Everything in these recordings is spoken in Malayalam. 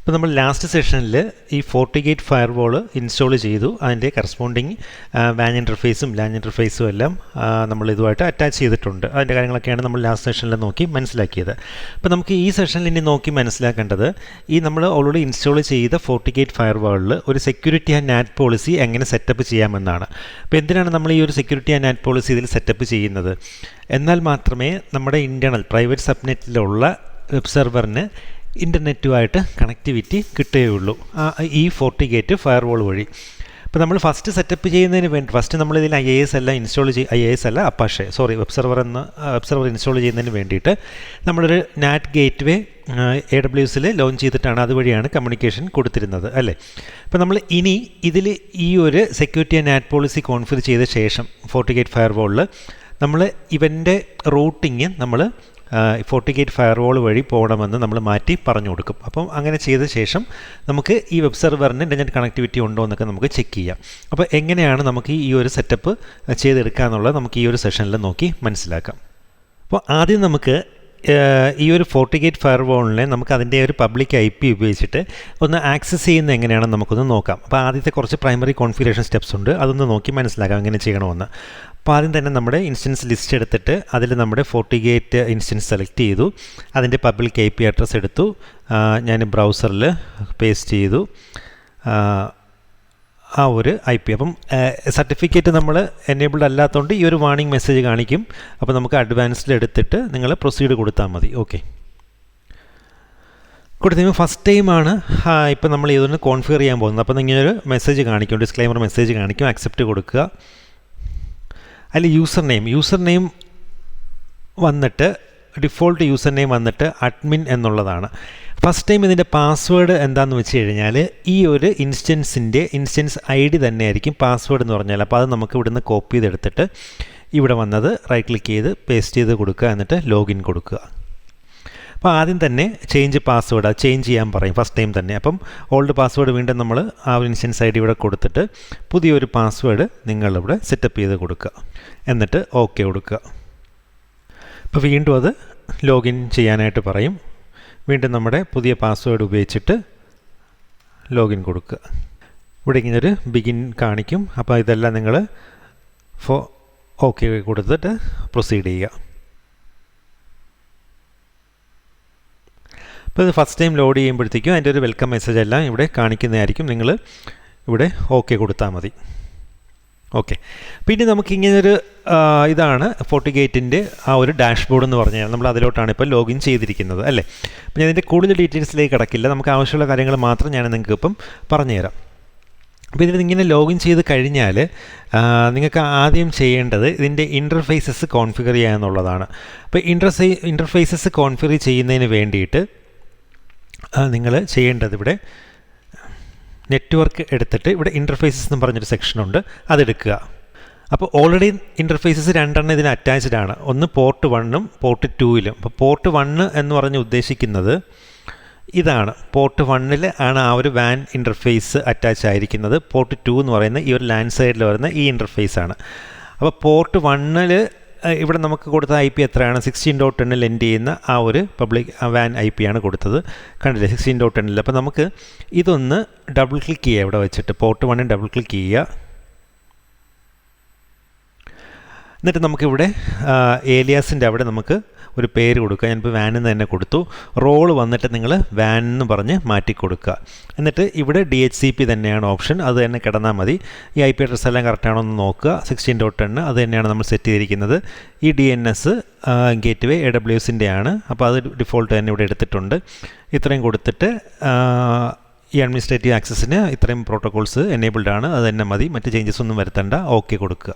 ഇപ്പോൾ നമ്മൾ ലാസ്റ്റ് സെഷനിൽ ഈ ഫോർട്ടിഗേറ്റ് ഫയർവാൾ ഇൻസ്റ്റാൾ ചെയ്തു. അതിൻ്റെ കറസ്പോണ്ടിങ് വാൻ ഇൻ്റർഫേസും ലാൻ ഇൻ്റർഫേസും എല്ലാം നമ്മൾ ഇതുമായിട്ട് അറ്റാച്ച് ചെയ്തിട്ടുണ്ട്. അതിൻ്റെ കാര്യങ്ങളൊക്കെയാണ് നമ്മൾ ലാസ്റ്റ് സെഷനിൽ നോക്കി മനസ്സിലാക്കിയത്. അപ്പോൾ നമുക്ക് ഈ സെഷനിൽ ഇനി നോക്കി മനസ്സിലാക്കേണ്ടത് ഈ നമ്മൾ ഓൾറെഡി ഇൻസ്റ്റാൾ ചെയ്ത ഫോർട്ടിഗേറ്റ് ഫയർവാളിൽ ഒരു സെക്യൂരിറ്റി ആൻഡ് നാറ്റ് പോളിസി എങ്ങനെ സെറ്റപ്പ് ചെയ്യാമെന്നാണ്. അപ്പോൾ എന്തിനാണ് നമ്മൾ ഈ ഒരു സെക്യൂരിറ്റി ആൻഡ് നാറ്റ് പോളിസി ഇതിൽ സെറ്റപ്പ് ചെയ്യുന്നത്? എന്നാൽ മാത്രമേ നമ്മുടെ ഇൻറ്റേർണൽ പ്രൈവറ്റ് സബ്നെറ്റിലുള്ള വെബ് സെർവറിന് ഇൻ്റർനെറ്റുമായിട്ട് കണക്ടിവിറ്റി കിട്ടുകയുള്ളൂ ഈ ഫോർട്ടിഗേറ്റ് ഫയർവാൾ വഴി. ഇപ്പോൾ നമ്മൾ ഫസ്റ്റ് സെറ്റപ്പ് ചെയ്യുന്നതിന് വേണ്ടി ഫസ്റ്റ് നമ്മളിതിൽ IIS എല്ലാം ഇൻസ്റ്റാൾ IIS അല്ല അപ്പാഷെ വെബ് സെർവർ ഇൻസ്റ്റാൾ ചെയ്യുന്നതിന് വേണ്ടിയിട്ട് നമ്മളൊരു നാറ്റ് ഗേറ്റ് വേ AWSൽ ലോഞ്ച് ചെയ്തിട്ടാണ് അതുവഴിയാണ് കമ്മ്യൂണിക്കേഷൻ കൊടുത്തിരുന്നത് അല്ലേ. അപ്പോൾ നമ്മൾ ഇനി ഇതിൽ ഈ ഒരു സെക്യൂരിറ്റി ആൻഡ് നാറ്റ് പോളിസി കോൺഫിഗർ ചെയ്ത ശേഷം ഫോർട്ടിഗേറ്റ് ഫയർവാളിൽ നമ്മൾ ഇവൻ്റെ റൂട്ടിങ് നമ്മൾ ഫോർട്ടിഗേറ്റ് ഫയർവാൾ വഴി പോകണമെന്ന് നമ്മൾ മാറ്റി പറഞ്ഞു കൊടുക്കും. അപ്പം അങ്ങനെ ചെയ്ത ശേഷം നമുക്ക് ഈ വെബ് സെർവറിന് ഇൻ്റർനെറ്റ് കണക്ടിവിറ്റി ഉണ്ടോ എന്നൊക്കെ നമുക്ക് ചെക്ക് ചെയ്യാം. അപ്പോൾ എങ്ങനെയാണ് നമുക്ക് ഈ ഒരു സെറ്റപ്പ് ചെയ്തെടുക്കുക എന്നുള്ളത് നമുക്ക് ഈ ഒരു സെഷനിൽ നോക്കി മനസ്സിലാക്കാം. അപ്പോൾ ആദ്യം നമുക്ക് ഈ ഒരു ഫോർട്ടിഗേറ്റ് ഫയർവാളിനെ നമുക്ക് അതിൻ്റെ ഒരു പബ്ലിക് IP ഉപയോഗിച്ചിട്ട് ഒന്ന് ആക്സസ് ചെയ്യുന്നത് എങ്ങനെയാണെന്ന് നമുക്കൊന്ന് നോക്കാം. അപ്പോൾ ആദ്യത്തെ കുറച്ച് പ്രൈമറി കോൺഫിഗറേഷൻ സ്റ്റെപ്സ് ഉണ്ട്, അതൊന്ന് നോക്കി മനസ്സിലാക്കാം എങ്ങനെ ചെയ്യണമെന്ന്. അപ്പോൾ ആദ്യം തന്നെ നമ്മുടെ ഇൻസ്റ്റൻസ് ലിസ്റ്റ് എടുത്തിട്ട് അതിൽ നമ്മുടെ ഫോർട്ടിഗേറ്റ് ഇൻസ്റ്റൻസ് സെലക്ട് ചെയ്തു. അതിൻ്റെ പബ്ലിക് IP അഡ്രസ്സ് എടുത്തു, ഞാൻ ബ്രൗസറിൽ പേസ്റ്റ് ചെയ്തു ആ ഒരു IP. അപ്പം സർട്ടിഫിക്കറ്റ് നമ്മൾ എനേബിൾഡ് അല്ലാത്തതുകൊണ്ട് ഈ ഒരു വാർണിംഗ് മെസ്സേജ് കാണിക്കും. അപ്പോൾ നമുക്ക് അഡ്വാൻസ്ഡിൽ എടുത്തിട്ട് നിങ്ങൾ പ്രൊസീഡ് കൊടുത്താൽ മതി. ഓക്കെ, കൊടുത്തുമ്പോൾ ഫസ്റ്റ് ടൈമാണ് ഇപ്പം നമ്മൾ ഇതൊന്ന് കോൺഫിഗർ ചെയ്യാൻ പോകുന്നത്. അപ്പോൾ ഇങ്ങനൊരു മെസ്സേജ് കാണിക്കും, ഡിസ്ക്ലൈമർ മെസ്സേജ് കാണിക്കും. അക്സെപ്റ്റ് കൊടുക്കുക. അതിൽ യൂസർ നെയിം വന്നിട്ട് ഡിഫോൾട്ട് യൂസർ നെയിം വന്നിട്ട് അഡ്മിൻ എന്നുള്ളതാണ്. ഫസ്റ്റ് ടൈം ഇതിൻ്റെ പാസ്വേഡ് എന്താണെന്ന് വെച്ച് കഴിഞ്ഞാൽ ഈ ഒരു ഇൻസ്റ്റൻസ് ID തന്നെയായിരിക്കും പാസ്വേഡ് എന്ന് പറഞ്ഞാൽ. അപ്പോൾ അത് നമുക്ക് ഇവിടുന്ന് കോപ്പി ചെയ്തെടുത്തിട്ട് ഇവിടെ വന്നത് റൈറ്റ് ക്ലിക്ക് ചെയ്ത് പേസ്റ്റ് ചെയ്ത് കൊടുക്കുക, എന്നിട്ട് ലോഗിൻ കൊടുക്കുക. അപ്പോൾ ആദ്യം തന്നെ ചേഞ്ച് പാസ്വേഡ് അത് ചേഞ്ച് ചെയ്യാൻ പറയും ഫസ്റ്റ് ടൈം തന്നെ. അപ്പം ഓൾഡ് പാസ്വേഡ് വീണ്ടും നമ്മൾ ആ ഒരു ഇൻസ്റ്റൻസ് ID ഇവിടെ കൊടുത്തിട്ട് പുതിയൊരു പാസ്വേഡ് നിങ്ങളിവിടെ സെറ്റപ്പ് ചെയ്ത് കൊടുക്കുക, എന്നിട്ട് ഓക്കെ കൊടുക്കുക. അപ്പോൾ വീണ്ടും അത് ലോഗിൻ ചെയ്യാനായിട്ട് പറയും. വീണ്ടും നമ്മുടെ പുതിയ പാസ്വേഡ് ഉപയോഗിച്ചിട്ട് ലോഗിൻ കൊടുക്കുക. ഇവിടെ ഇങ്ങനൊരു ബിഗിൻ കാണിക്കും. അപ്പോൾ ഇതെല്ലാം നിങ്ങൾ ഓക്കെ കൊടുത്തിട്ട് പ്രൊസീഡ് ചെയ്യുക. അപ്പോൾ ഇത് ഫസ്റ്റ് ടൈം ലോഡ് ചെയ്യുമ്പോഴത്തേക്കും അതിൻ്റെ ഒരു വെൽക്കം മെസ്സേജ് എല്ലാം ഇവിടെ കാണിക്കുന്നതായിരിക്കും. നിങ്ങൾ ഇവിടെ ഓക്കെ കൊടുത്താൽ മതി. ഓക്കെ, പിന്നെ നമുക്കിങ്ങനൊരു ഇതാണ് ഫോർട്ടിഗേറ്റിൻ്റെ ആ ഒരു ഡാഷ്ബോർഡ് എന്ന് പറഞ്ഞാൽ നമ്മൾ അതിലോട്ടാണ് ഇപ്പോൾ ലോഗിൻ ചെയ്തിരിക്കുന്നത് അല്ലേ. അപ്പോൾ ഞാൻ ഇതിൻ്റെ കൂടുതൽ ഡീറ്റെയിൽസിലേക്ക് കിടക്കില്ല, നമുക്ക് ആവശ്യമുള്ള കാര്യങ്ങൾ മാത്രം ഞാൻ നിങ്ങൾക്ക് ഇപ്പം പറഞ്ഞുതരാം. അപ്പോൾ ഇതിൽ ഇങ്ങനെ ലോഗിൻ ചെയ്ത് കഴിഞ്ഞാൽ നിങ്ങൾക്ക് ആദ്യം ചെയ്യേണ്ടത് ഇതിൻ്റെ ഇൻ്റർഫേസസ് കോൺഫിഗർ ചെയ്യുക എന്നുള്ളതാണ്. അപ്പോൾ ഇൻ്റർഫേസസ് കോൺഫിഗർ ചെയ്യുന്നതിന് വേണ്ടിയിട്ട് നിങ്ങൾ ചെയ്യേണ്ടത് ഇവിടെ നെറ്റ്വർക്ക് എടുത്തിട്ട് ഇവിടെ ഇൻ്റർഫേസസ് എന്ന് പറഞ്ഞൊരു സെക്ഷനുണ്ട്, അതെടുക്കുക. അപ്പോൾ ഓൾറെഡി ഇൻ്റർഫേസസ് രണ്ടെണ്ണം ഇതിന് അറ്റാച്ച്ഡ് ആണ്. ഒന്ന് പോർട്ട് 1ഉം പോർട്ട് 2ലും. അപ്പോൾ പോർട്ട് 1 എന്ന് പറഞ്ഞ് ഉദ്ദേശിക്കുന്നത് ഇതാണ്. പോർട്ട് 1ൽ ആണ് ആ ഒരു വാൻ ഇൻ്റർഫേസ് അറ്റാച്ച് ആയിരിക്കുന്നത്. പോർട്ട് 2 എന്ന് പറയുന്ന ഈ ഒരു ലാൻഡ് സൈഡിൽ വരുന്ന ഈ ഇൻ്റർഫേസാണ്. അപ്പോൾ പോർട്ട് 1ൽ ഇവിടെ നമുക്ക് കൊടുത്ത IP എത്രയാണ്? 16.10ൽ എൻഡ് ചെയ്യുന്ന ആ ഒരു പബ്ലിക് വാൻ IP ആണ് കൊടുത്തത്. കണ്ടില്ലേ, 16.10ൽ. അപ്പോൾ നമുക്ക് ഇതൊന്ന് ഡബിൾ ക്ലിക്ക് ചെയ്യുക. ഇവിടെ വെച്ചിട്ട് പോർട്ട് 1 ഡബിൾ ക്ലിക്ക് ചെയ്യുക. എന്നിട്ട് നമുക്കിവിടെ ഏലിയാസിൻ്റെ അവിടെ നമുക്ക് ഒരു പേര് കൊടുക്കുക. ഞാനിപ്പോൾ വാൻ എന്ന് തന്നെ കൊടുത്തു. റോള് വന്നിട്ട് നിങ്ങൾ വാൻ എന്ന് പറഞ്ഞ് മാറ്റി കൊടുക്കുക. എന്നിട്ട് ഇവിടെ DHCP തന്നെയാണ് ഓപ്ഷൻ, അത് തന്നെ കിടന്നാൽ മതി. ഈ IP അഡ്രസ്സ് എല്ലാം കറക്റ്റാണോ എന്ന് നോക്കുക. 16.10 അത് തന്നെയാണ് നമ്മൾ സെറ്റ് ചെയ്തിരിക്കുന്നത്. ഈ DNS ഗേറ്റ് വേ AWSൻ്റെ ആണ്. അപ്പോൾ അത് ഡിഫോൾട്ട് തന്നെ ഇവിടെ എടുത്തിട്ടുണ്ട്. ഇത്രയും കൊടുത്തിട്ട് ഈ അഡ്മിനിസ്ട്രേറ്റീവ് ആക്സസിന് ഇത്രയും പ്രോട്ടോകോൾസ് എനേബിൾഡ് ആണ്, അത് തന്നെ മതി. മറ്റ് ചേഞ്ചസ് ഒന്നും വരുത്തണ്ട. ഓക്കെ കൊടുക്കുക.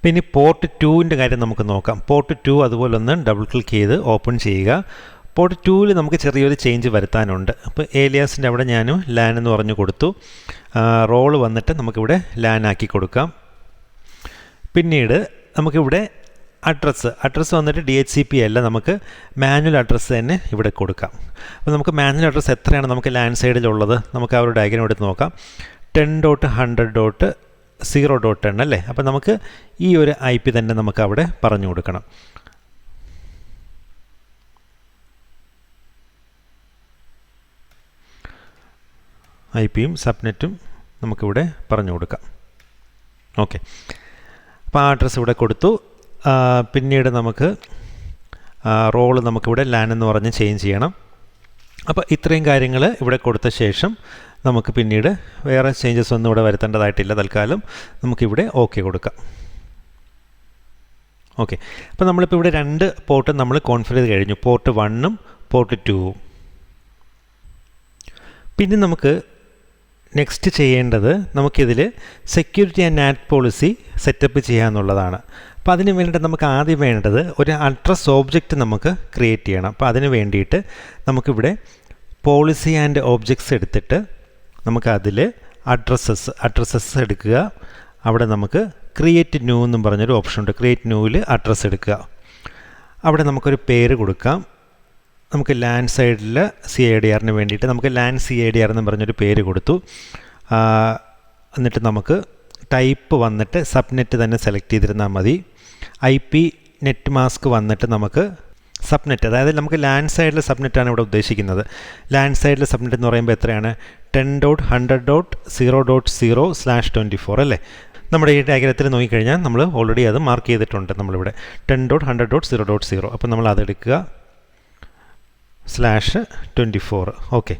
പിന്നെ പോർട്ട് 2ൻ്റെ കാര്യം നമുക്ക് നോക്കാം. പോർട്ട് 2 അതുപോലെ ഒന്ന് ഡബിൾ ക്ലിക്ക് ചെയ്ത് ഓപ്പൺ ചെയ്യുക. പോർട്ട് 2ൽ നമുക്ക് ചെറിയൊരു ചേഞ്ച് വരുത്താനുണ്ട്. അപ്പോൾ ഏലിയാസിൻ്റെ അവിടെ ഞാൻ ലാൻ എന്ന് പറഞ്ഞു കൊടുത്തു. റോള് വന്നിട്ട് നമുക്കിവിടെ ലാൻ ആക്കി കൊടുക്കാം. പിന്നീട് നമുക്കിവിടെ അഡ്രസ്സ് വന്നിട്ട് DHCP അല്ല, നമുക്ക് മാനുവൽ അഡ്രസ്സ് തന്നെ ഇവിടെ കൊടുക്കാം. അപ്പോൾ നമുക്ക് മാനുവൽ അഡ്രസ്സ് എത്രയാണ് നമുക്ക് ലാൻഡ് സൈഡിലുള്ളത്? നമുക്ക് ആ ഒരു ഡയഗ്രം എടുത്ത് നോക്കാം. 10.100.0.10 അല്ലേ. അപ്പോൾ നമുക്ക് ഈ ഒരു IP തന്നെ നമുക്ക് അവിടെ പറഞ്ഞു കൊടുക്കണം. IP-യും സബ്നെറ്റും നമുക്കിവിടെ പറഞ്ഞു കൊടുക്കാം. ഓക്കെ, അപ്പോൾ ആ അഡ്രസ്സ് ഇവിടെ കൊടുത്തു. പിന്നീട് നമുക്ക് റോള് നമുക്കിവിടെ ലാൻ എന്ന് പറഞ്ഞ് ചേഞ്ച് ചെയ്യണം. അപ്പോൾ ഇത്രയും കാര്യങ്ങൾ ഇവിടെ കൊടുത്ത ശേഷം നമുക്ക് പിന്നീട് വേറെ ചേഞ്ചസ് ഒന്നും ഇവിടെ വരുത്തേണ്ടതായിട്ടില്ല. തൽക്കാലം നമുക്കിവിടെ ഓക്കെ കൊടുക്കാം. ഓക്കെ, അപ്പോൾ നമ്മളിപ്പോൾ ഇവിടെ 2 പോർട്ടും നമ്മൾ കോൺഫിഗർ ചെയ്ത് കഴിഞ്ഞു, പോർട്ട് 1ഉം പോർട്ട് 2ഉം. പിന്നെ നമുക്ക് നെക്സ്റ്റ് ചെയ്യേണ്ടത് നമുക്കിതിൽ സെക്യൂരിറ്റി ആൻഡ് നാറ്റ് പോളിസി സെറ്റപ്പ് ചെയ്യാമെന്നുള്ളതാണ്. അപ്പോൾ അതിന് വേണ്ടിയിട്ട് നമുക്ക് ആദ്യം വേണ്ടത് ഒരു അഡ്രസ് ഓബ്ജക്റ്റ് നമുക്ക് ക്രിയേറ്റ് ചെയ്യണം. അപ്പോൾ അതിന് വേണ്ടിയിട്ട് നമുക്കിവിടെ പോളിസി ആൻഡ് ഓബ്ജക്ട്സ് എടുത്തിട്ട് നമുക്കതിൽ അഡ്രസ്സസ് എടുക്കുക. അവിടെ നമുക്ക് ക്രിയേറ്റ് ന്യൂ എന്നും പറഞ്ഞൊരു ഓപ്ഷൻ ഉണ്ട്. ക്രിയേറ്റ് ന്യൂവിൽ അഡ്രസ്സ് എടുക്കുക. അവിടെ നമുക്കൊരു പേര് കൊടുക്കാം. നമുക്ക് ലാൻ സൈഡിൽ CIDRന് വേണ്ടിയിട്ട് നമുക്ക് ലാൻ CIDR എന്ന് പറഞ്ഞൊരു പേര് കൊടുത്തു. എന്നിട്ട് നമുക്ക് ടൈപ്പ് വന്നിട്ട് സബ്നെറ്റ് തന്നെ സെലക്ട് ചെയ്തിരുന്നാൽ മതി. IP നെറ്റ് മാസ്ക് വന്നിട്ട് നമുക്ക് സബ്നെറ്റ്, അതായത് നമുക്ക് ലാൻ സൈഡിൽ സബ്നെറ്റാണ് ഇവിടെ ഉദ്ദേശിക്കുന്നത്. ലാൻ സൈഡിൽ സബ്നെറ്റ് എന്ന് പറയുമ്പോൾ എത്രയാണ്? 10.100.0.0/24 അല്ലേ? നമ്മുടെ ഈ ഡയഗ്രത്തിൽ നോക്കിക്കഴിഞ്ഞാൽ നമ്മൾ ഓൾറെഡി അത് മാർക്ക് ചെയ്തിട്ടുണ്ട്. നമ്മളിവിടെ 10.100.0.0. അപ്പോൾ നമ്മൾ അതെടുക്കുക /24. ഓക്കെ,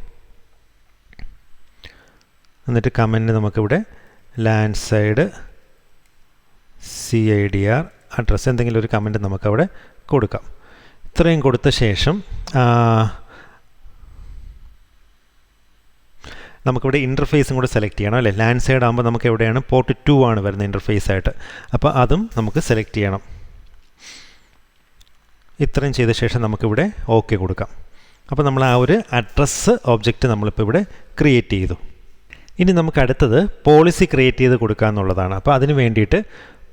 എന്നിട്ട് കമൻറ്റ് നമുക്കിവിടെ ലാൻ സൈഡ് CIDR അഡ്രസ്സ് എന്തെങ്കിലും ഒരു കമൻറ്റ് നമുക്കവിടെ കൊടുക്കാം. ഇത്രയും കൊടുത്ത ശേഷം നമുക്കിവിടെ ഇൻ്റർഫേസും കൂടെ സെലക്ട് ചെയ്യണം അല്ലേ? ലാൻ സൈഡ് ആകുമ്പോൾ നമുക്ക് എവിടെയാണ്? പോർട്ട് 2 ആണ് വരുന്നത് ഇൻ്റർഫേസ് ആയിട്ട്. അപ്പോൾ അതും നമുക്ക് സെലക്ട് ചെയ്യണം. ഇത്രയും ചെയ്ത ശേഷം നമുക്കിവിടെ ഓക്കെ കൊടുക്കാം. അപ്പോൾ നമ്മൾ ആ ഒരു അഡ്രസ്സ് ഓബ്ജക്റ്റ് നമ്മളിപ്പോൾ ഇവിടെ ക്രിയേറ്റ് ചെയ്തു. ഇനി നമുക്ക് അടുത്തത് പോളിസി ക്രിയേറ്റ് ചെയ്ത് കൊടുക്കുക എന്നുള്ളതാണ്. അപ്പോൾ അതിന് വേണ്ടിയിട്ട്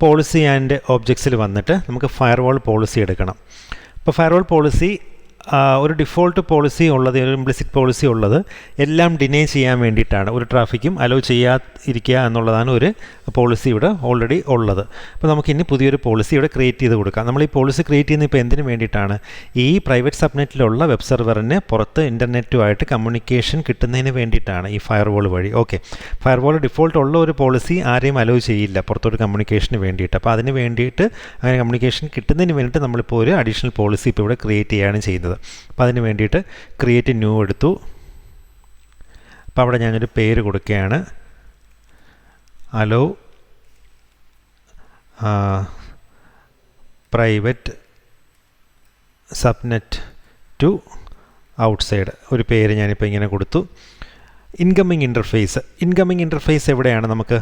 പോളിസി ആൻഡ് ഓബ്ജക്ട്സിൽ വന്നിട്ട് നമുക്ക് ഫയർവാൾ പോളിസി എടുക്കണം. അപ്പോൾ ഫയർവാൾ പോളിസി ഒരു ഡിഫോൾട്ട് പോളിസി ഉള്ളത്, ഒരു ഇംപ്ലിസിറ്റ് പോളിസി ഉള്ളത് എല്ലാം ഡിനേ ചെയ്യാൻ വേണ്ടിയിട്ടാണ്. ഒരു ട്രാഫിക്കും അലോ ചെയ്യാതിരിക്കുക എന്നുള്ളതാണ് ഒരു പോളിസി ഇവിടെ ഓൾറെഡി ഉള്ളത്. അപ്പോൾ നമുക്ക് ഇനി പുതിയൊരു പോളിസി ഇവിടെ ക്രിയേറ്റ് ചെയ്ത് കൊടുക്കാം. നമ്മൾ ഈ പോളിസി ക്രിയേറ്റ് ചെയ്യുന്നത് ഇപ്പോൾ എന്തിനു വേണ്ടിയിട്ടാണ്? ഈ പ്രൈവറ്റ് സബ്നെറ്റിലുള്ള വെബ് സെർവറിന് പുറത്ത് ഇൻ്റർനെറ്റുമായിട്ട് കമ്മ്യൂണിക്കേഷൻ കിട്ടുന്നതിന് വേണ്ടിയിട്ടാണ് ഈ ഫയർവാൾ വഴി. ഓക്കെ, ഫയർവാൾ ഡിഫോൾട്ട് ഉള്ള ഒരു പോളിസി ആരെയും അലോ ചെയ്യില്ല പുറത്തോട്ട് കമ്മ്യൂണിക്കേഷന് വേണ്ടിയിട്ട്. അപ്പോൾ അതിന് വേണ്ടിയിട്ട് അങ്ങനെ കമ്മ്യൂണിക്കേഷൻ കിട്ടുന്നതിന് വേണ്ടിയിട്ട് നമ്മളിപ്പോൾ ഒരു അഡീഷണൽ പോളിസി ഇപ്പോൾ ഇവിടെ ക്രിയേറ്റ് ചെയ്യുകയാണ് ചെയ്യുന്നത്. അപ്പോൾ അതിന് വേണ്ടിയിട്ട് ക്രിയേറ്റ് ന്യൂ എടുത്തു. അപ്പോൾ അവിടെ ഞാനൊരു പേര് കൊടുക്കുകയാണ്, allow private subnet to outside. ഒരു പേര് ഞാനിപ്പോൾ ഇങ്ങനെ കൊടുത്തു. ഇൻകമ്മിങ് ഇൻ്റർഫേസ് എവിടെയാണ്? നമുക്ക്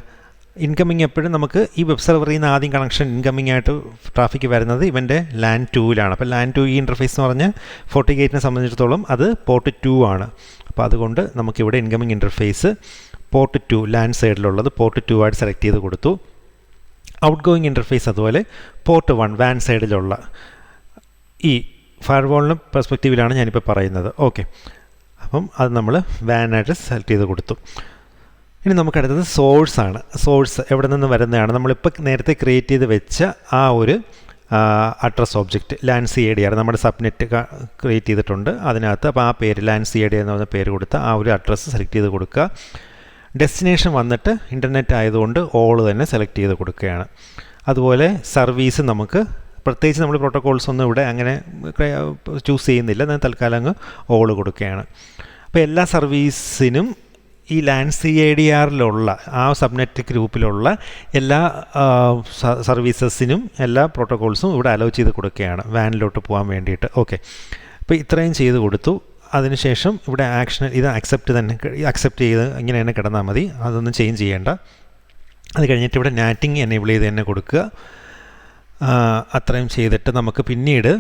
ഇൻകമ്മിങ് എപ്പോഴും നമുക്ക് ഈ വെബ് സെർവറിൽ നിന്ന് ആദ്യം കണക്ഷൻ ഇൻകമ്മിങ് ആയിട്ട് ട്രാഫിക് വരുന്നത് ഇവൻ്റെ ലാൻ 2ലാണ്. അപ്പോൾ ലാൻ 2 ഈ ഇൻ്റർഫേസ് എന്ന് പറഞ്ഞാൽ FortiGateനെ സംബന്ധിച്ചിടത്തോളം അത് പോർട്ട് 2 ആണ്. അപ്പോൾ അതുകൊണ്ട് നമുക്കിവിടെ ഇൻകമ്മിങ് ഇൻ്റർഫേസ് പോർട്ട് 2 ലാൻ സൈഡിലുള്ളത് പോർട്ട് 2 ആയിട്ട് സെലക്ട് ചെയ്ത് കൊടുത്തു. ഔട്ട് ഗോയിങ് ഇൻ്റർഫേസ് അതുപോലെ പോർട്ട് 1 വാൻ സൈഡിലുള്ള ഈ ഫയർവാളിന് പെർസ്പെക്റ്റീവിലാണ് ഞാനിപ്പോൾ പറയുന്നത്. ഓക്കെ, അപ്പം അത് നമ്മൾ വാനായിട്ട് സെലക്ട് ചെയ്ത് കൊടുത്തു. ഇനി നമുക്കടുത്തത് സോഴ്സാണ്. സോഴ്സ് എവിടെ നിന്ന് വരുന്നതാണ്? നമ്മളിപ്പോൾ നേരത്തെ ക്രിയേറ്റ് ചെയ്ത് വെച്ച ആ ഒരു അഡ്രസ് ഓബ്ജക്റ്റ് ലാൻ CIDR നമ്മുടെ സബ്നെറ്റ് ക്രിയേറ്റ് ചെയ്തിട്ടുണ്ട് അതിനകത്ത്. അപ്പോൾ ആ പേര് ലാൻ CIDR എന്ന് പറഞ്ഞ പേര് കൊടുത്ത് ആ ഒരു അഡ്രസ്സ് സെലക്ട് ചെയ്ത് കൊടുക്കുക. ഡെസ്റ്റിനേഷൻ വന്നിട്ട് ഇൻ്റർനെറ്റ് ആയതുകൊണ്ട് ഓൾ തന്നെ സെലക്ട് ചെയ്ത് കൊടുക്കുകയാണ്. അതുപോലെ സർവീസ് നമുക്ക് പ്രത്യേകിച്ച് നമ്മൾ പ്രോട്ടോകോൾസ് ഒന്നും ഇവിടെ അങ്ങനെ ചൂസ് ചെയ്യുന്നില്ല, ഞാൻ തൽക്കാലം അങ്ങ് ഓൾ കൊടുക്കുകയാണ്. അപ്പോൾ എല്ലാ സർവീസിനും ഈ ലാൻ CIDRലുള്ള ആ സബ്നെറ്റ് ഗ്രൂപ്പിലുള്ള എല്ലാ സർവീസസിനും എല്ലാ പ്രോട്ടോകോൾസും ഇവിടെ അലോ ചെയ്ത് കൊടുക്കുകയാണ് വാനിലോട്ട് പോകാൻ വേണ്ടിയിട്ട്. ഓക്കെ, അപ്പോൾ ഇത്രയും ചെയ്ത് കൊടുത്തു. അതിനുശേഷം ഇവിടെ ആക്ഷൻ ഇത് അക്സെപ്റ്റ് ചെയ്ത് ഇങ്ങനെ തന്നെ കിടന്നാൽ മതി, അതൊന്നും ചേഞ്ച് ചെയ്യേണ്ട. അത് കഴിഞ്ഞിട്ട് ഇവിടെ നാറ്റിംഗ് എനേബിൾ ചെയ്ത് തന്നെ കൊടുക്കുക. അത്രയും ചെയ്തിട്ട് നമുക്ക് പിന്നീട്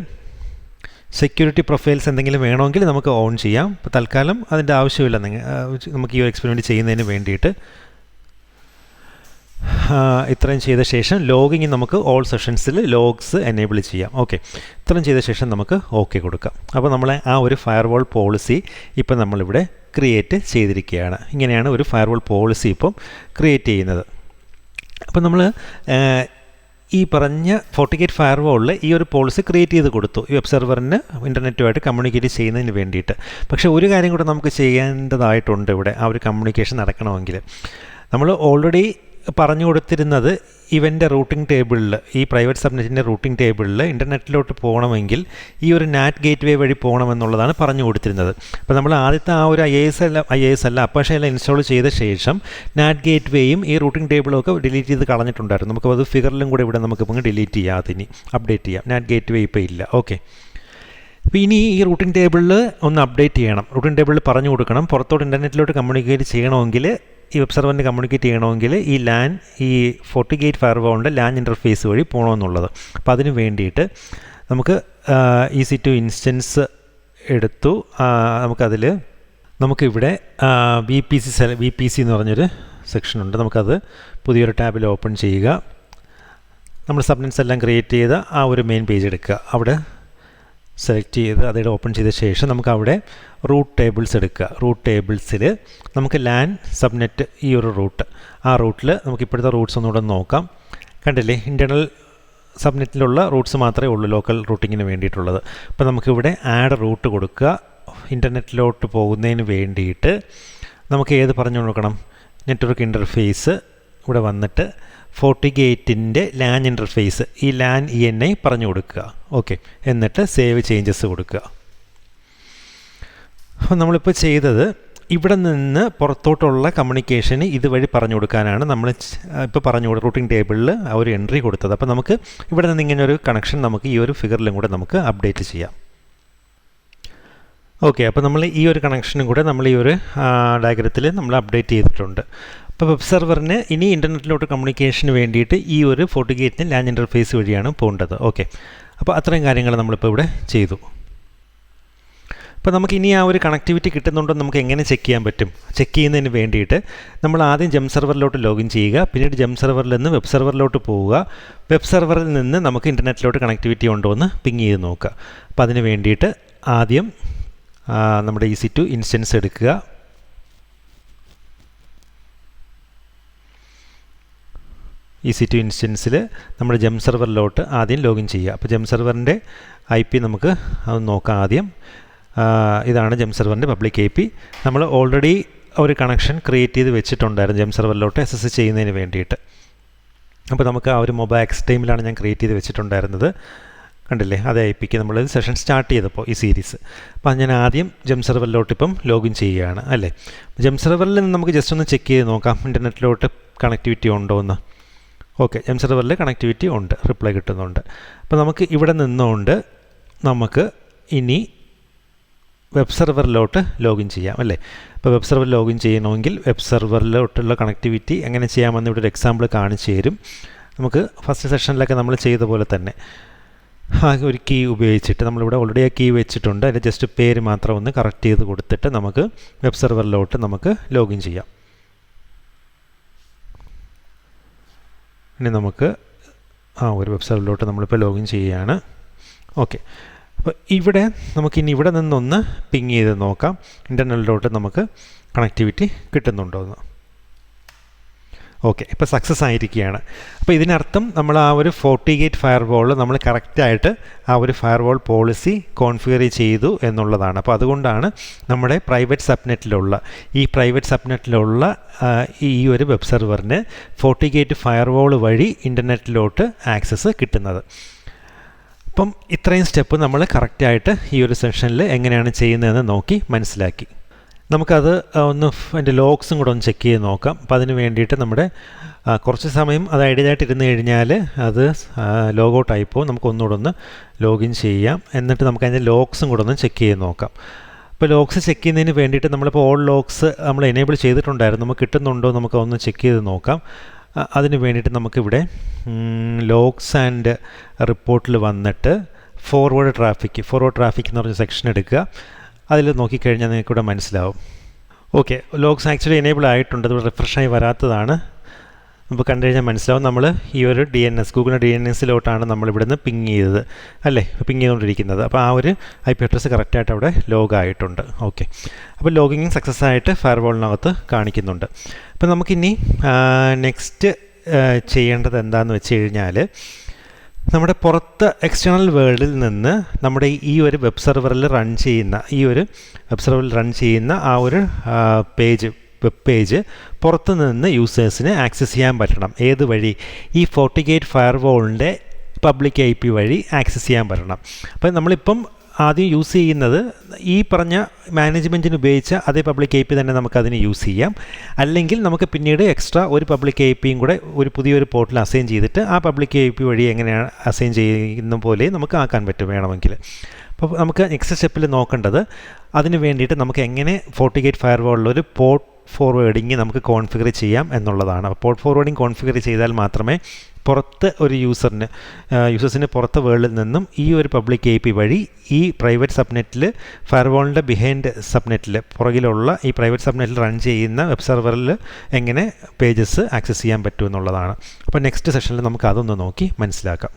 സെക്യൂരിറ്റി പ്രൊഫൈൽസ് എന്തെങ്കിലും വേണമെങ്കിൽ നമുക്ക് ഓൺ ചെയ്യാം. ഇപ്പോൾ തൽക്കാലം അതിൻ്റെ ആവശ്യമില്ല. നമുക്ക് ഈ എക്സ്പെരിമെൻറ്റ് ചെയ്യുന്നതിന് വേണ്ടിയിട്ട് ഇത്രയും ചെയ്ത ശേഷം ലോഗിങ് നമുക്ക് ഓൾ സെഷൻസിൽ ലോഗ്സ് എനേബിൾ ചെയ്യാം. ഓക്കെ, ഇത്രയും ചെയ്ത ശേഷം നമുക്ക് ഓക്കെ കൊടുക്കാം. അപ്പോൾ നമ്മളെ ആ ഒരു ഫയർവാൾ പോളിസി ഇപ്പം നമ്മളിവിടെ ക്രിയേറ്റ് ചെയ്തിരിക്കുകയാണ്. ഇങ്ങനെയാണ് ഒരു ഫയർവാൾ പോളിസി ഇപ്പം ക്രിയേറ്റ് ചെയ്യുന്നത്. അപ്പം നമ്മൾ ഈ പറഞ്ഞ FortiGate ഫയർവാളിൽ ഈ ഒരു പോളിസി ക്രിയേറ്റ് ചെയ്ത് കൊടുത്തു ഈ വെബ് സെർവറിന് ഇൻ്റർനെറ്റുമായിട്ട് കമ്മ്യൂണിക്കേറ്റ് ചെയ്യുന്നതിന് വേണ്ടിയിട്ട്. പക്ഷേ ഒരു കാര്യം കൂടെ നമുക്ക് ചെയ്യേണ്ടതായിട്ടുണ്ട് ഇവിടെ. ആ ഒരു കമ്മ്യൂണിക്കേഷൻ നടക്കണമെങ്കിൽ നമ്മൾ ഓൾറെഡി പറഞ്ഞു കൊടുത്തിരുന്നത് ഇവൻ്റെ റൂട്ടിംഗ് ടേബിളിൽ, ഈ പ്രൈവറ്റ് സബ്നെറ്റിൻ്റെ റൂട്ടിംഗ് ടേബിളിൽ ഇൻ്റർനെറ്റിലോട്ട് പോകണമെങ്കിൽ ഈ ഒരു NAT ഗേറ്റ് വേ വഴി പോകണമെന്നുള്ളതാണ് പറഞ്ഞു കൊടുത്തിരുന്നത്. അപ്പോൾ നമ്മൾ ആദ്യത്തെ ആ ഒരു IIS അല്ല അപ്പാഷെ എല്ലാം ഇൻസ്റ്റാൾ ചെയ്ത ശേഷം NAT ഗേറ്റ് വേയും ഈ റൂട്ടിംഗ് ടേബിളും ഒക്കെ ഡിലീറ്റ് ചെയ്ത് കളഞ്ഞിട്ടുണ്ടായിരുന്നു. നമുക്കത് ഫിഗറിലും കൂടെ ഇവിടെ നമുക്കിപ്പോൾ ഡിലീറ്റ് ചെയ്യാം, അതിന് അപ്ഡേറ്റ് ചെയ്യാം. NAT ഗേറ്റ് വേ ഇപ്പോൾ ഇല്ല. ഓക്കെ, അപ്പോൾ ഇനി ഈ റൂട്ടിംഗ് ടേബിളിൽ ഒന്ന് അപ്ഡേറ്റ് ചെയ്യണം. റൂട്ടിംഗ് ടേബിളിൽ പറഞ്ഞു കൊടുക്കണം പുറത്തോട്ട് ഇൻ്റർനെറ്റിലോട്ട് കമ്മ്യൂണിക്കേറ്റ് ചെയ്യണമെങ്കിൽ, ഈ വെബ് സെർവറിന് കമ്മ്യൂണിക്കേറ്റ് ചെയ്യണമെങ്കിൽ ഈ FortiGate ഫയർവാളിൻ്റെ LAN ഇൻ്റർഫേസ് വഴി പോകണമെന്നുള്ളത്. അപ്പോൾ അതിന് വേണ്ടിയിട്ട് നമുക്ക് EC2 ഇൻസ്റ്റൻസ് എടുത്തു. നമുക്കിവിടെ VPC എന്ന് പറഞ്ഞൊരു സെക്ഷനുണ്ട്. നമുക്കത് പുതിയൊരു ടാബിൽ ഓപ്പൺ ചെയ്യുക. നമ്മൾ സബ്നെറ്റ്സ് എല്ലാം ക്രിയേറ്റ് ചെയ്ത ആ ഒരു മെയിൻ പേജ് എടുക്കുക. അവിടെ സെലക്ട് ചെയ്ത് അതിൽ ഓപ്പൺ ചെയ്ത ശേഷം നമുക്ക് അവിടെ റൂട്ട് ടേബിൾസ് എടുക്കുക. റൂട്ട് ടേബിൾസിൽ നമുക്ക് LAN സബ്നെറ്റ് ഈ ഒരു റൂട്ട്, ആ റൂട്ടിൽ നമുക്ക് ഇപ്പോഴത്തെ റൂട്ട്സ് ഒന്നുകൂടെ നോക്കാം. കണ്ടില്ലേ, ഇൻറ്റേർണൽ സബ്നെറ്റിലുള്ള റൂട്ട്സ് മാത്രമേ ഉള്ളൂ ലോക്കൽ റൂട്ടിങ്ങിന് വേണ്ടിയിട്ടുള്ളത്. അപ്പോൾ നമുക്കിവിടെ ആഡ് റൂട്ട് കൊടുക്കുക. ഇൻ്റർനെറ്റിലോട്ട് പോകുന്നതിന് വേണ്ടിയിട്ട് നമുക്ക് ഏത് പറഞ്ഞു കൊടുക്കണം? നെറ്റ്വർക്ക് ഇൻ്റർഫേസ് ഇവിടെ വന്നിട്ട് FortiGateൻ്റെ LAN ഇൻ്റർഫേസ്, ഈ LAN ENI പറഞ്ഞു കൊടുക്കുക. ഓക്കെ, എന്നിട്ട് സേവ് ചേഞ്ചസ് കൊടുക്കുക. അപ്പോൾ നമ്മളിപ്പോൾ ചെയ്തത് ഇവിടെ നിന്ന് പുറത്തോട്ടുള്ള കമ്മ്യൂണിക്കേഷന് ഇതുവഴി പറഞ്ഞു കൊടുക്കാനാണ് നമ്മൾ ഇപ്പോൾ റൂട്ടിംഗ് ടേബിളിൽ ആ ഒരു എൻട്രി കൊടുത്തത്. അപ്പോൾ നമുക്ക് ഇവിടെ നിന്ന് ഇങ്ങനെ ഒരു കണക്ഷൻ നമുക്ക് ഈ ഒരു ഫിഗറിലും കൂടെ നമുക്ക് അപ്ഡേറ്റ് ചെയ്യാം. ഓക്കെ, അപ്പോൾ നമ്മൾ ഈ ഒരു കണക്ഷനും കൂടെ നമ്മൾ ഈ ഒരു ഡയഗ്രത്തിൽ നമ്മൾ അപ്ഡേറ്റ് ചെയ്തിട്ടുണ്ട്. അപ്പോൾ വെബ് സെർവറിന് ഇനി ഇൻ്റർനെറ്റിലോട്ട് കമ്മ്യൂണിക്കേഷന് വേണ്ടിയിട്ട് ഈ ഒരു FortiGateന് LAN ഇൻ്റർഫേസ് വഴിയാണ് പോകേണ്ടത്. ഓക്കെ, അപ്പോൾ അത്രയും കാര്യങ്ങൾ നമ്മളിപ്പോൾ ഇവിടെ ചെയ്തു. അപ്പോൾ നമുക്ക് ഇനി ആ ഒരു കണക്ടിവിറ്റി കിട്ടുന്നുണ്ടോ നമുക്ക് എങ്ങനെ ചെക്ക് ചെയ്യാൻ പറ്റും? ചെക്ക് ചെയ്യുന്നതിന് വേണ്ടിയിട്ട് നമ്മൾ ആദ്യം ജെം സെർവറിലോട്ട് ലോഗിൻ ചെയ്യുക. പിന്നീട് ജെം സെർവറിൽ നിന്ന് വെബ് സെർവറിലോട്ട് പോവുക. വെബ് സെർവറിൽ നിന്ന് നമുക്ക് ഇൻ്റർനെറ്റിലോട്ട് കണക്ടിവിറ്റി ഉണ്ടോ എന്ന് പിങ് ചെയ്ത് നോക്കുക. അപ്പോൾ അതിന് വേണ്ടിയിട്ട് ആദ്യം നമ്മുടെ EC2 ഇൻസ്റ്റൻസ് എടുക്കുക. EC2 ഇൻസ്റ്റൻസിൽ നമ്മുടെ ജെം സെർവറിലോട്ട് ആദ്യം ലോഗിൻ ചെയ്യുക. അപ്പോൾ ജെം സെർവറിൻ്റെ IP നമുക്ക് അത് നോക്കാം ആദ്യം. ഇതാണ് ജെം സെർവറിൻ്റെ പബ്ലിക് IP. നമ്മൾ ഓൾറെഡി ഒരു കണക്ഷൻ ക്രിയേറ്റ് ചെയ്ത് വെച്ചിട്ടുണ്ടായിരുന്നു ജെം സെർവറിലോട്ട് SS ചെയ്യുന്നതിന് വേണ്ടിയിട്ട്. അപ്പോൾ നമുക്ക് ആ ഒരു മൊബൈൽ ടൈമിലാണ് ഞാൻ ക്രിയേറ്റ് ചെയ്ത് വെച്ചിട്ടുണ്ടായിരുന്നത്. കണ്ടില്ലേ, അതേ IPക്ക് നമ്മൾ സെഷൻ സ്റ്റാർട്ട് ചെയ്തപ്പോൾ ഈ സീരീസ്. അപ്പോൾ ഞാൻ ആദ്യം ജെം സെർവറിലോട്ട് ഇപ്പം ലോഗിൻ ചെയ്യുകയാണ് അല്ലേ. ജെം സെർവറിൽ നിന്ന് നമുക്ക് ജസ്റ്റ് ഒന്ന് ചെക്ക് ചെയ്ത് നോക്കാം ഇൻ്റർനെറ്റിലോട്ട് കണക്ടിവിറ്റി ഉണ്ടോ എന്ന്. ഓക്കെ, ജെം സെർവറിൽ കണക്ടിവിറ്റി ഉണ്ട്, റിപ്ലൈ കിട്ടുന്നുണ്ട്. അപ്പോൾ നമുക്ക് ഇവിടെ നിന്നുകൊണ്ട് നമുക്ക് ഇനി വെബ് സെർവറിലോട്ട് ലോഗിൻ ചെയ്യാം അല്ലേ. അപ്പോൾ വെബ് സെർവർ ലോഗിൻ ചെയ്യണമെങ്കിൽ വെബ് സെർവറിലോട്ടുള്ള കണക്ടിവിറ്റി എങ്ങനെ ചെയ്യാമെന്ന് ഇവിടെ ഒരു എക്സാമ്പിൾ കാണിച്ചു തരും. നമുക്ക് ഫസ്റ്റ് സെഷനിലൊക്കെ നമ്മൾ ചെയ്ത പോലെ തന്നെ ഒരു കീ ഉപയോഗിച്ചിട്ട് നമ്മളിവിടെ ഓൾറെഡി ആ കീ വെച്ചിട്ടുണ്ട്. അതിൻ്റെ ജസ്റ്റ് പേര് മാത്രം ഒന്ന് കറക്റ്റ് ചെയ്ത് കൊടുത്തിട്ട് നമുക്ക് വെബ് സെർവറിലോട്ട് നമുക്ക് ലോഗിൻ ചെയ്യാം. ഇനി നമുക്ക് ഒരു വെബ് സെർവറിലോട്ട് നമ്മളിപ്പോൾ ലോഗിൻ ചെയ്യുകയാണ്. ഓക്കെ, അപ്പോൾ ഇവിടെ നമുക്കിനി ഇവിടെ നിന്നൊന്ന് പിങ് ചെയ്ത് നോക്കാം ഇൻ്റർനെറ്റിലോട്ട് നമുക്ക് കണക്ടിവിറ്റി കിട്ടുന്നുണ്ടോ എന്ന്. ഓക്കെ, ഇപ്പോൾ സക്സസ് ആയിരിക്കുകയാണ്. അപ്പോൾ ഇതിനർത്ഥം നമ്മൾ ആ ഒരു FortiGate ഫയർവാൾ നമ്മൾ കറക്റ്റായിട്ട് ആ ഒരു ഫയർവാൾ പോളിസി കോൺഫിഗർ ചെയ്തു എന്നുള്ളതാണ്. അപ്പോൾ അതുകൊണ്ടാണ് നമ്മുടെ പ്രൈവറ്റ് സബ്നെറ്റിലുള്ള ഈ ഒരു വെബ് സെർവറിന് FortiGate ഫയർവാൾ വഴി ഇൻ്റർനെറ്റിലോട്ട് ആക്സസ് കിട്ടുന്നത്. അപ്പം ഇത്രയും സ്റ്റെപ്പ് നമ്മൾ കറക്റ്റായിട്ട് ഈ ഒരു സെഷനിൽ എങ്ങനെയാണ് ചെയ്യുന്നതെന്ന് നോക്കി മനസ്സിലാക്കി. നമുക്കത് ഒന്ന് അതിൻ്റെ ലോഗ്സും കൂടെ ഒന്ന് ചെക്ക് ചെയ്ത് നോക്കാം. അപ്പോൾ അതിന് വേണ്ടിയിട്ട് നമ്മുടെ കുറച്ച് സമയം അത് ഐഡിയലായിട്ട് ഇരുന്ന് കഴിഞ്ഞാൽ അത് ലോഗൗട്ടായി പോകും. നമുക്ക് ഒന്നുകൂടെ ഒന്ന് ലോഗിൻ ചെയ്യാം. എന്നിട്ട് നമുക്ക് അതിൻ്റെ ലോഗ്സും കൂടെ ഒന്ന് ചെക്ക് ചെയ്ത് നോക്കാം. ഇപ്പോൾ ലോഗ്സ് ചെക്ക് ചെയ്യുന്നതിന് വേണ്ടിയിട്ട് നമ്മളിപ്പോൾ ഓൾ ലോഗ്സ് നമ്മൾ എനേബിൾ ചെയ്തിട്ടുണ്ടായിരുന്നു. നമുക്ക് കിട്ടുന്നുണ്ടോ നമുക്ക് ഒന്ന് ചെക്ക് ചെയ്ത് നോക്കാം. അതിന് വേണ്ടിയിട്ട് നമുക്കിവിടെ ലോഗ്സ് ആൻഡ് റിപ്പോർട്ടിൽ വന്നിട്ട് ഫോർവേഡ് ട്രാഫിക് എന്ന് പറഞ്ഞ സെക്ഷൻ എടുക്കുക. അതിൽ നോക്കിക്കഴിഞ്ഞാൽ നിങ്ങൾക്കിവിടെ മനസ്സിലാവും. ഓക്കെ, ലോഗ്സ് ആക്ച്വലി എനേബിൾ ആയിട്ടുണ്ട്. അത് റിഫ്രഷായി വരാത്തതാണ്. നമുക്ക് കണ്ടു കഴിഞ്ഞാൽ മനസ്സിലാവും നമ്മൾ ഈ ഒരു ഗൂഗിൾ DNSലോട്ടാണ് നമ്മളിവിടുന്ന് പിങ് ചെയ്തത് അല്ലേ, പിങ് ചെയ്തുകൊണ്ടിരിക്കുന്നത്. അപ്പോൾ ആ ഒരു IP അഡ്രസ്സ് കറക്റ്റായിട്ട് അവിടെ ലോഗ് ആയിട്ടുണ്ട്. ഓക്കെ, അപ്പോൾ ലോഗിങ് സക്സസ് ആയിട്ട് ഫയർവാളിനകത്ത് കാണിക്കുന്നുണ്ട്. അപ്പോൾ നമുക്കിനി നെക്സ്റ്റ് ചെയ്യേണ്ടത് എന്താണെന്ന് വെച്ച് കഴിഞ്ഞാൽ നമ്മുടെ പുറത്ത് എക്സ്റ്റേണൽ വേൾഡിൽ നിന്ന് നമ്മുടെ ഈ ഒരു വെബ് സെർവറിൽ റൺ ചെയ്യുന്ന ആ ഒരു വെബ് പേജ് പുറത്ത് നിന്ന് യൂസേഴ്സിന് ആക്സസ് ചെയ്യാൻ പറ്റണം. ഏത് വഴി? ഈ ഫോർട്ടിഗേറ്റ് ഫയർവാളിൻ്റെ പബ്ലിക് IP വഴി ആക്സസ് ചെയ്യാൻ പറ്റണം. അപ്പോൾ നമ്മളിപ്പം ആദ്യം യൂസ് ചെയ്യുന്നത് ഈ പറഞ്ഞ മാനേജ്മെൻറ്റിന് ഉപയോഗിച്ച അതേ പബ്ലിക് IP തന്നെ നമുക്കതിന് യൂസ് ചെയ്യാം. അല്ലെങ്കിൽ നമുക്ക് പിന്നീട് എക്സ്ട്രാ ഒരു പബ്ലിക് IPയും കൂടെ ഒരു പുതിയൊരു പോർട്ടൽ അസൈൻ ചെയ്തിട്ട് ആ പബ്ലിക് IP വഴി എങ്ങനെയാണ് അസൈൻ ചെയ്യുന്ന പോലെ നമുക്ക് ആക്കാൻ പറ്റും വേണമെങ്കിൽ. അപ്പോൾ നമുക്ക് നെക്സ്റ്റ് സ്റ്റെപ്പിൽ നോക്കേണ്ടത് അതിന് വേണ്ടിയിട്ട് നമുക്ക് എങ്ങനെ ഫോർട്ടിഗേറ്റ് ഫയർവാളിലൊരു പോർട്ട് ഫോർവേഡിങ് നമുക്ക് കോൺഫിഗർ ചെയ്യാം എന്നുള്ളതാണ്. അപ്പോൾ പോർട്ട് ഫോർവേഡിങ് കോൺഫിഗർ ചെയ്താൽ മാത്രമേ പുറത്ത് ഒരു യൂസേഴ്സിന് പുറത്തെ വേൾഡിൽ നിന്നും ഈ ഒരു പബ്ലിക് IP വഴി ഈ പ്രൈവറ്റ് സബ്നെറ്റിൽ ഫയർവാളിൻ്റെ ബിഹൈൻഡ് സബ്നെറ്റിൽ പുറകിലുള്ള ഈ പ്രൈവറ്റ് സബ്നെറ്റിൽ റൺ ചെയ്യുന്ന വെബ് സെർവറിൽ എങ്ങനെ പേജസ് ആക്സസ് ചെയ്യാൻ പറ്റും എന്നുള്ളതാണ്. അപ്പോൾ നെക്സ്റ്റ് സെഷനിൽ നമുക്ക് അതൊന്ന് നോക്കി മനസ്സിലാക്കാം.